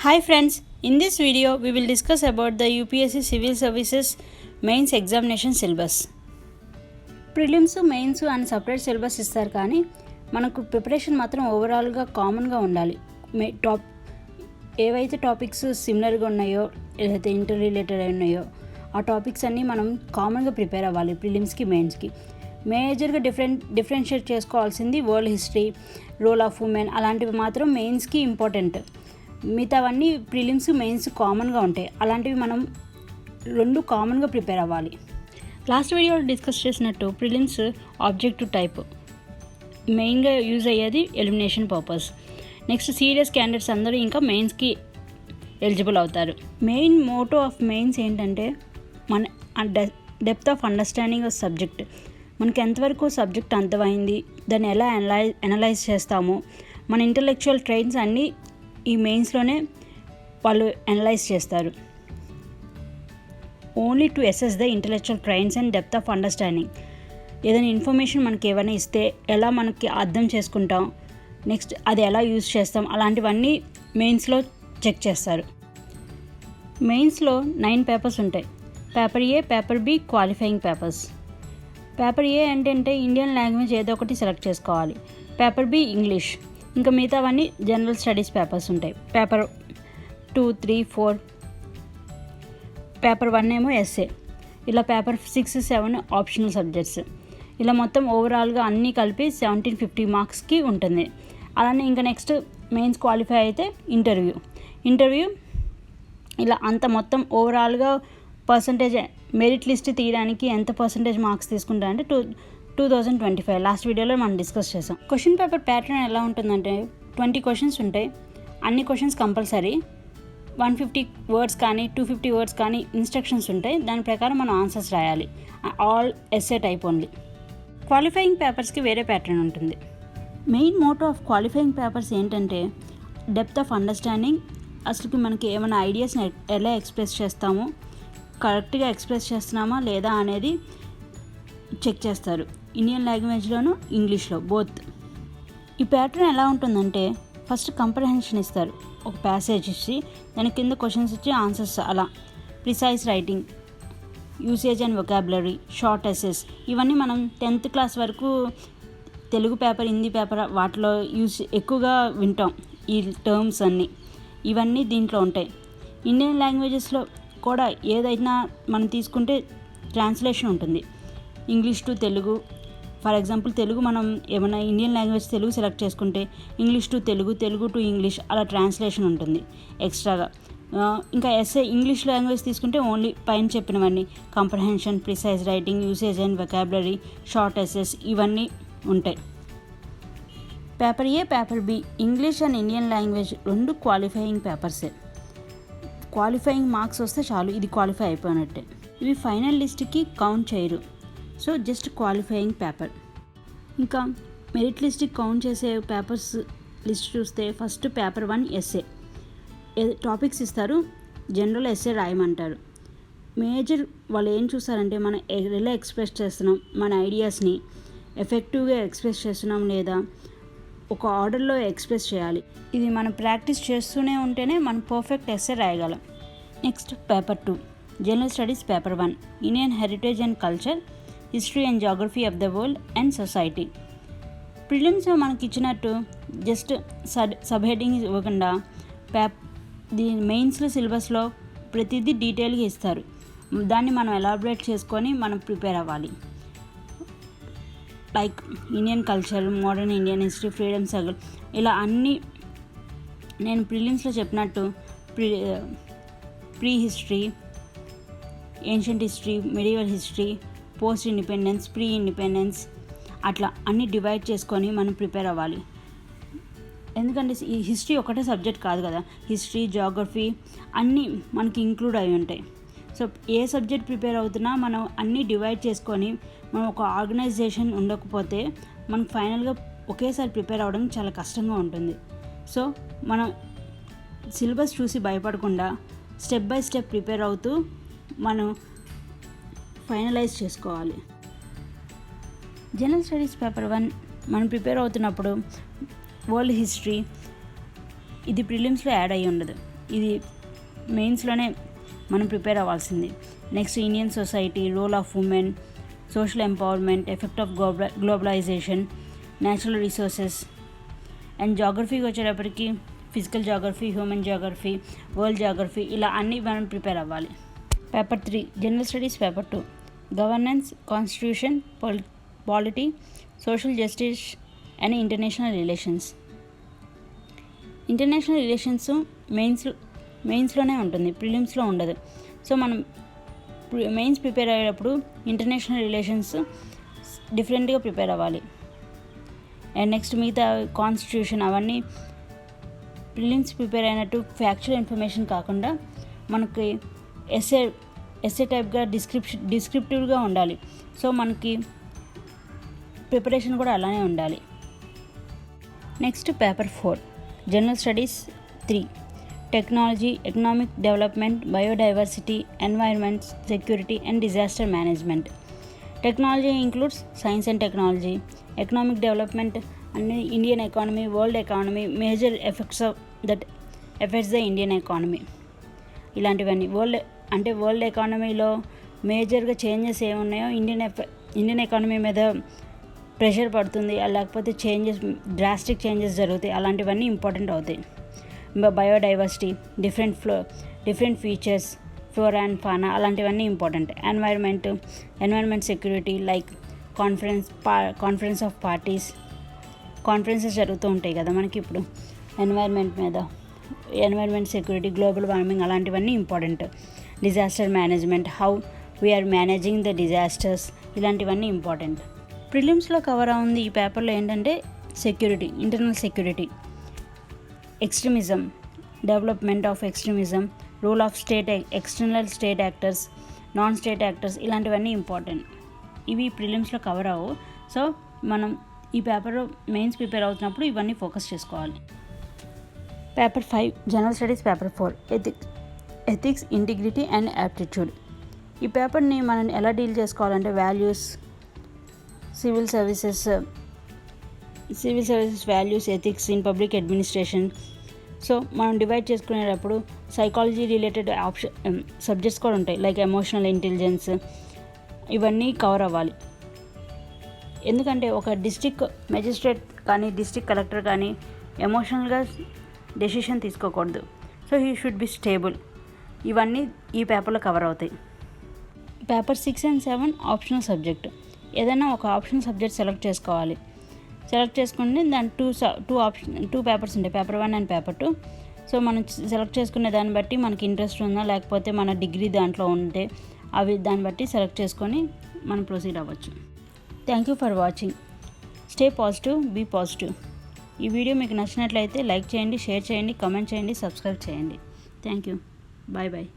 Hi friends, in this video we will discuss about the UPSC Civil Services Mains Examination Syllabus. Prelims mains అని separate syllabus ఇస్తారు, కానీ మనకు preparation మాత్రం ఓవరాల్గా కామన్గా ఉండాలి. ఏవైతే టాపిక్స్ సిమిలర్గా ఉన్నాయో, ఏదైతే ఇంటర్ రిలేటెడ్ ఉన్నాయో ఆ టాపిక్స్ అన్నీ మనం కామన్గా ప్రిపేర్ అవ్వాలి. ప్రిలిమ్స్కి మెయిన్స్కి మేజర్గా డిఫరెన్షియేట్ చేసుకోవాల్సింది world history, role of women, అలాంటివి మాత్రం మెయిన్స్కి ఇంపార్టెంట్. మిగతావన్నీ ప్రిలిమ్స్ మెయిన్స్ కామన్గా ఉంటాయి. అలాంటివి మనం రెండు కామన్గా ప్రిపేర్ అవ్వాలి. లాస్ట్ వీడియోలో డిస్కస్ చేసినట్టు ప్రిలిమ్స్ ఆబ్జెక్టివ్ టైప్ మెయిన్గా యూజ్ అయ్యేది elimination purpose. Next serious candidates అందరూ ఇంకా మెయిన్స్కి ఎలిజిబుల్ అవుతారు. మెయిన్ మోటో ఆఫ్ మెయిన్స్ ఏంటంటే మన depth of understanding of subject. మనకి ఎంతవరకు సబ్జెక్ట్ అర్థమైంది, దాన్ని ఎలా అనలైజ్ చేస్తాము, మన ఇంటలెక్చువల్ ట్రైన్స్ అన్నీ ఈ మెయిన్స్లోనే వాళ్ళు అనలైజ్ చేస్తారు. Only to assess the intellectual trains and depth of understanding. ఏదైనా ఇన్ఫర్మేషన్ మనకి ఏమైనా ఇస్తే ఎలా మనకి అర్థం చేసుకుంటాం, నెక్స్ట్ అది ఎలా యూజ్ చేస్తాం, అలాంటివన్నీ మెయిన్స్లో చెక్ చేస్తారు. మెయిన్స్లో 9 పేపర్స్ ఉంటాయి. Paper A, paper B, qualifying papers. Paper A అంటే ఇండియన్ లాంగ్వేజ్ ఏదో ఒకటి సెలెక్ట్ చేసుకోవాలి. పేపర్ బి ఇంగ్లీష్, ఇంకా మిగతావన్నీ జనరల్ స్టడీస్ పేపర్స్ ఉంటాయి. పేపర్ 2, 3, 4, పేపర్ 1 ఏమో ఎస్ఏ, ఇలా పేపర్ 6, 7 ఆప్షనల్ సబ్జెక్ట్స్. ఇలా మొత్తం ఓవరాల్గా అన్నీ కలిపి 1750 మార్క్స్కి ఉంటుంది. అలానే ఇంకా నెక్స్ట్ మెయిన్స్ క్వాలిఫై అయితే ఇంటర్వ్యూ ఇలా అంత మొత్తం ఓవరాల్గా పర్సంటేజ్ మెరిట్ లిస్ట్ తీయడానికి ఎంత పర్సంటేజ్ మార్క్స్ తీసుకుంటారంటే 2025 లాస్ట్ వీడియోలో మనం డిస్కస్ చేసాం. క్వశ్చన్ పేపర్ ప్యాటర్న్ ఎలా ఉంటుందంటే 20 క్వశ్చన్స్ ఉంటాయి. అన్ని క్వశ్చన్స్ కంపల్సరీ 150 వర్డ్స్ కానీ 250 వర్డ్స్ కానీ ఇన్స్ట్రక్షన్స్ ఉంటాయి. దాని ప్రకారం మనం ఆన్సర్స్ రాయాలి. All essay type only. Qualifying పేపర్స్కి వేరే ప్యాటర్న్ ఉంటుంది. Main motto of qualifying papers ఏంటంటే డెప్త్ ఆఫ్ అండర్స్టాండింగ్. అసలుకి మనకి ఏమైనా ఐడియాస్ని ఎలా ఎక్స్ప్రెస్ చేస్తామో, కరెక్ట్గా ఎక్స్ప్రెస్ చేస్తున్నామా లేదా అనేది చెక్ చేస్తారు. ఇండియన్ లాంగ్వేజ్లోను ఇంగ్లీష్లో బోత్. ఈ ప్యాటర్న్ ఎలా ఉంటుందంటే ఫస్ట్ కంప్రహెన్షన్ ఇస్తారు, ఒక ప్యాసేజ్ ఇచ్చి దాని కింద క్వశ్చన్స్ ఇచ్చి ఆన్సర్స్, అలా precise writing, usage and vocabulary, short essays. ఇవన్నీ మనం 10th క్లాస్ వరకు తెలుగు పేపర్, హిందీ పేపర్ వాటిలో ఎక్కువగా వింటాం ఈ టర్మ్స్ అన్నీ. ఇవన్నీ దీంట్లో ఉంటాయి. ఇండియన్ లాంగ్వేజెస్లో కూడా ఏదైనా మనం తీసుకుంటే ట్రాన్స్లేషన్ ఉంటుంది. English to Telugu, for example Telugu మనం ఏమైనా ఇండియన్ లాంగ్వేజ్ తెలుగు సెలెక్ట్ చేసుకుంటే English to Telugu, Telugu to English, అలా ట్రాన్స్లేషన్ ఉంటుంది ఎక్స్ట్రాగా. ఇంకా ఎస్ఏ ఇంగ్లీష్ లాంగ్వేజ్ తీసుకుంటే ఓన్లీ పైన చెప్పినవన్నీ comprehension, precise writing, usage and vocabulary, short essays ఇవన్నీ ఉంటాయి. Paper A, paper B English and Indian language రెండు క్వాలిఫైయింగ్ పేపర్సే. క్వాలిఫైయింగ్ మార్క్స్ వస్తే చాలు, ఇది క్వాలిఫై అయిపోయినట్టే. ఇవి ఫైనల్ లిస్ట్కి కౌంట్ చేయరు. So just qualifying paper. ఇంకా మెరిట్ లిస్ట్కి కౌంట్ చేసే పేపర్స్ లిస్ట్ చూస్తే ఫస్ట్ పేపర్ 1 ఎస్ఏ. టాపిక్స్ ఇస్తారు, జనరల్ ఎస్ఏ రాయమంటారు. మేజర్ వాళ్ళు ఏం చూస్తారంటే మనం ఎలా ఎక్స్ప్రెస్ చేస్తున్నాం, మన ఐడియాస్ని ఎఫెక్టివ్గా ఎక్స్ప్రెస్ చేస్తున్నాం లేదా ఒక ఆర్డర్లో ఎక్స్ప్రెస్ చేయాలి. ఇది మనం ప్రాక్టీస్ చేస్తూనే ఉంటేనే మనం పర్ఫెక్ట్ ఎస్ఏ రాయగలం. Next paper 2 general studies. Paper 1 Indian heritage and culture, history and geography of the world and society. ప్రిలిమ్స్లో మనకి ఇచ్చినట్టు జస్ట్ సబ్ హెడ్డింగ్ ఇవ్వకుండా మెయిన్స్లో సిలబస్లో ప్రతిదీ డీటెయిల్గా ఇస్తారు. దాన్ని మనం ఎలాబరేట్ చేసుకొని మనం ప్రిపేర్ అవ్వాలి. Like Indian culture, modern Indian history, freedom struggle, ఇలా అన్నీ నేను ప్రిలిమ్స్లో చెప్పినట్టు pre history, ancient history, medieval history, post independence, pre independence, అట్లా అన్నీ డివైడ్ చేసుకొని మనం ప్రిపేర్ అవ్వాలి. ఎందుకంటే ఈ హిస్టరీ ఒకటే సబ్జెక్ట్ కాదు కదా, హిస్టరీ, జాగ్రఫీ అన్నీ మనకి ఇంక్లూడ్ అయి ఉంటాయి. సో ఏ సబ్జెక్ట్ ప్రిపేర్ అవుతున్నా మనం అన్నీ డివైడ్ చేసుకొని మనం ఒక ఆర్గనైజేషన్ ఉండకపోతే మనకు ఫైనల్గా ఒకేసారి ప్రిపేర్ అవ్వడం చాలా కష్టంగా ఉంటుంది. సో మనం సిలబస్ చూసి భయపడకుండా స్టెప్ బై స్టెప్ ప్రిపేర్ అవుతూ మనం ఫైనలైజ్ చేసుకోవాలి. జనరల్ స్టడీస్ పేపర్ 1 మనం ప్రిపేర్ అవుతున్నప్పుడు వరల్డ్ హిస్టరీ ఇది ప్రిలిమ్స్లో యాడ్ అయ్యి ఉండదు. ఇది మెయిన్స్లోనే మనం ప్రిపేర్ అవ్వాల్సింది. Next Indian society, role of women, social empowerment, effect of globalization, natural resources and జాగ్రఫీకి వచ్చేటప్పటికి physical geography, human geography, world geography, ఇలా అన్నీ మనం ప్రిపేర్ అవ్వాలి. Paper 3 general studies. Paper 2 governance, constitution, polity, social justice and international relations. International relations మెయిన్స్లోనే ఉంటుంది, ప్రిలిమ్స్లో ఉండదు. సో మనం మెయిన్స్ ప్రిపేర్ అయ్యేటప్పుడు ఇంటర్నేషనల్ రిలేషన్స్ డిఫరెంట్గా ప్రిపేర్ అవ్వాలి. అండ్ నెక్స్ట్ మిగతా కాన్స్టిట్యూషన్ అవన్నీ ప్రిలిమ్స్ ప్రిపేర్ అయినట్టు ఫ్యాక్చువల్ ఇన్ఫర్మేషన్ కాకుండా మనకి ఎస్ఏ టైప్గా డిస్క్రిప్టివ్గా ఉండాలి. సో మనకి ప్రిపరేషన్ కూడా అలానే ఉండాలి. Next paper 4 general studies 3 technology, economic development, biodiversity, environment, security and disaster management. Technology includes science and technology. Economic development అన్ని Indian economy, world economy, major effects the Indian economy, ఇలాంటివన్నీ. వరల్డ్ ఎకానమీలో మేజర్గా changes ఏమున్నాయో Indian economy మీద pressure పడుతుంది, లేకపోతే drastic changes జరుగుతాయి, అలాంటివన్నీ ఇంపార్టెంట్ అవుతాయి. Biodiversity, different features, flora and fauna, అలాంటివన్నీ important. Environment security, like conference of parties, conferences జరుగుతూ ఉంటాయి కదా మనకి ఇప్పుడు ఎన్వైర్న్మెంట్ సెక్యూరిటీ, గ్లోబల్ వార్మింగ్, అలాంటివన్నీ important. Disaster management, how we are managing the disasters, ఇలాంటివన్నీ ఇంపార్టెంట్. ప్రిలిమ్స్లో కవర్ అవుంది ఈ పేపర్లో ఏంటంటే security, internal security, extremism, development of extremism, rule of external state actors, non state actors, ఇలాంటివన్నీ ఇంపార్టెంట్. ఇవి ప్రిలిమ్స్లో కవర్ అవ్వవు. సో మనం ఈ పేపర్ మెయిన్స్ ప్రిపేర్ అవుతున్నప్పుడు ఇవన్నీ ఫోకస్ చేసుకోవాలి. Paper 5 general studies. Paper 4 ethics, integrity and aptitude. ఈ పేపర్ని మనం ఎలా డీల్ చేసుకోవాలంటే values, civil services values, ethics in public administration. So మనం డివైడ్ చేసుకునేటప్పుడు సైకాలజీ రిలేటెడ్ సబ్జెక్ట్స్ కూడా ఉంటాయి, లైక్ ఎమోషనల్ ఇంటెలిజెన్స్, ఇవన్నీ కవర్ అవ్వాలి. ఎందుకంటే ఒక డిస్ట్రిక్ట్ మెజిస్ట్రేట్ కానీ డిస్ట్రిక్ట్ కలెక్టర్ కానీ ఎమోషనల్గా డెసిషన్ తీసుకోకూడదు. So he should be stable. ఇవన్నీ ఈ పేపర్లో కవర్ అవుతాయి. Paper 6 and 7 optional subject. ఏదైనా ఒక ఆప్షనల్ సబ్జెక్ట్ సెలెక్ట్ చేసుకోవాలి. సెలెక్ట్ చేసుకుని దాని టూ పేపర్స్ ఉంటాయి, పేపర్ 1 and పేపర్ 2. సో మనం సెలెక్ట్ చేసుకునే దాన్ని బట్టి మనకి ఇంట్రెస్ట్ ఉందా, లేకపోతే మన డిగ్రీ దాంట్లో ఉంటే దాన్ని బట్టి సెలెక్ట్ చేసుకొని మనం ప్రొసీడ్ అవ్వచ్చు. Thank you for watching. Stay positive, be positive. ఈ వీడియో మీకు నచ్చినట్లయితే లైక్ చేయండి, షేర్ చేయండి, కామెంట్ చేయండి, సబ్స్క్రైబ్ చేయండి. Thank you. Bye bye.